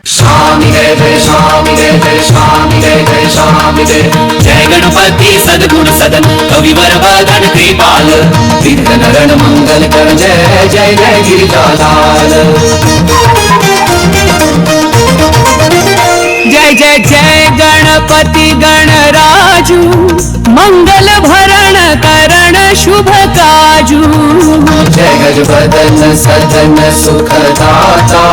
स्वामी जय जय स्वामी जय जय स्वामी जय जय स्वामी जय। जय गणपति सद्गुण सदन कविवर वदन कृपाल विघ्न हरण मंगल कर जय जय जय गिरिजालाल। जय जय जय गणपति गणराजू मंगल भरण करण शुभ काजू। जय गजबदन सदन सुखदाता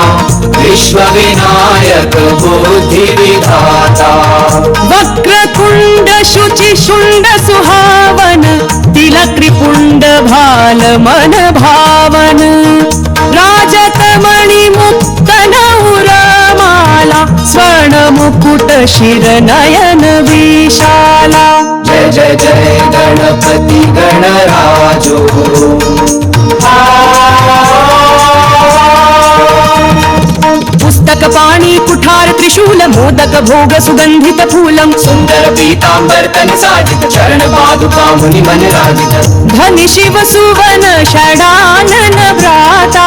विश्व विनायक बुद्धि विधाता। वक्रतुंड शुचि शुंड सुहावन तिलकृपुंड भाल मन भावन। राजत मणि मुक्त नौरमाला स्वर्ण मुकुट शिर नयन विशाला। जय जय जय गणपति गणराजो। पुस्तक पाणी कुठार त्रिशूल मोदक भोग सुगंधित फूलम। सुंदर पीतांबर तन साजित चरण पादुका मुनि मन राजित। धनि शिव सुवन षडानन भ्राता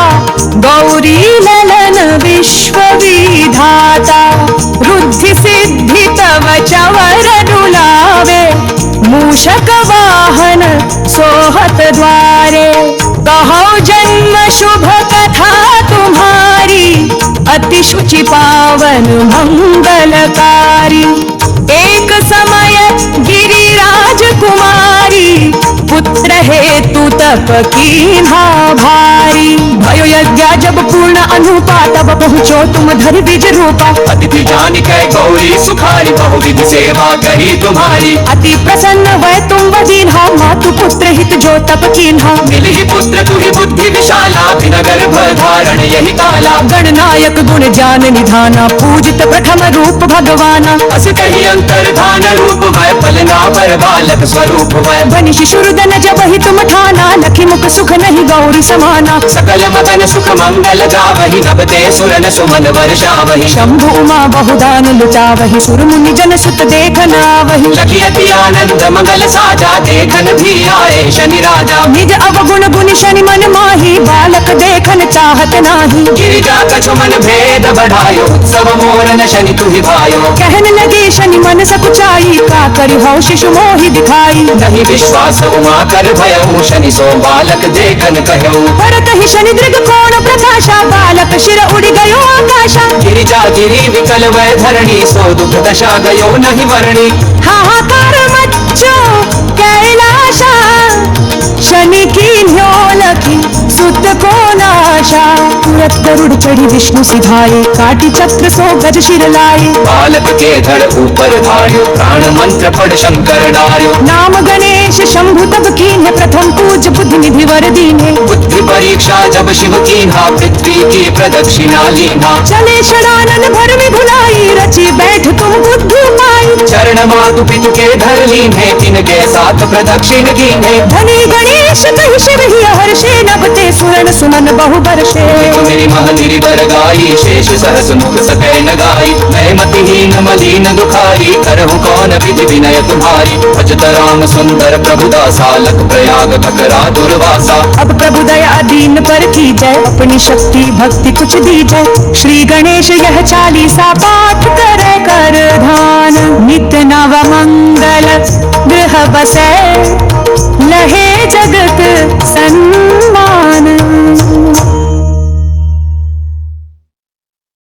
गौरी ललन विश्व विधाता। रुद्धि सिद्धि तव चवर रुलावे मूषक वाहन सोहत द्वारे। कहो जन्म शुभ कथा तुम्हारी अति शुचि पावन मंगलकारी। एक समय गिरिराज कुमारी पुत्र हेतु तप कीन्हा भारी। भयो यज्ञ जब पूर्ण अनुपा तब पहुँचो तुम धरि बीज रूपा। अतिथि जानिकै गौरी सुखारी बहुविधि सेवा करी तुम्हारी। अति प्रसन्न वै तुम बदीन्हा मातु पुत्र हित जो तप कीन्हा। मिली पुत्र तुहि बुद्धि विशाला बिना गर्भ धारण यही काला। गणनायक गुण ज्ञान निधाना पूजित प्रथम रूप भगवाना। अस कही अंतर्धान रूप वै पलना पर बालक स्वरूप वै। बनि शिशुरुदन जब ही तुम ठाना लखी मुख सुख नहीं गौरी समाना। सकल मगन सुख मंगल गावहि नभ ते सुरन सुमन वर्षावहि। शंभु उमा बहुदान लुटावहि सुर मुनि जन सुत देखन आवहि। लखी अति आनंद मंगल साजा देखन भी आए शनि राजा। निज अवगुण गुनि शनि मन माही बालक देखन चाहत नाही। गिरिजा कछु मन भेद बढ़ायो उत्सव मोरन शनि तुहि भायो। कहन लगे शनि मन सकुचाई का करि हौ शिशु मोहि दिखाई। नहीं विश्वास उमा कर भयउ शनि सो बालक देखन कहऊ। परत ही शनि दृग कोण प्रकाशा बालक शिर उड़ि गयो आकाशा। गिरिजा गिरी विकल वै धरणी सो दुख दशा गयो नहीं वरणी। हाहाकार मच्चो कैलाशा शनि कीन्ह्यो लखी सुत को नाशा। तुरत गरुड़ चढ़ी विष्णु सिधाए काटी चक्र सो गज शिर लाए। बालक के धड़ ऊपर धार्यो प्राण मंत्र पढ़ शंकर डार्यो। नाम गणेश शंभु तब कीन्हे प्रथम पूज बुद्धि निधि वर दीन्हे। बुद्धि परीक्षा जब शिव कीन्हा पृथ्वी की प्रदक्षिणा लीन्हा। चले षडानन भर में भुलाई रची बैठ तुम बुद्धि पाई। चरण मातु पितु के धर लीन्हे तिनके साथ प्रदक्षिण कीन्हे। धनी गणेश कहि शिव ही हर्षे नभते सुरन सुमन बहु बरसे। मेरी महनिरी बर गाई शेष सहस मुख सकै न गाई। मैं मतिहीन मलिन दुखाई करहु कौन विधि विनय तुम्हारी। भजत राम सुंदर प्रभु दासा लख प्रयाग भकरा दुर्वासा। अब प्रभु दया दीन पर की जय अपनी शक्ति भक्ति कुछ दी जय। श्री गणेश यह चालीसा पाठ करे कर ध्यान। नित नव मंगल गृह बसै लहे जगत सं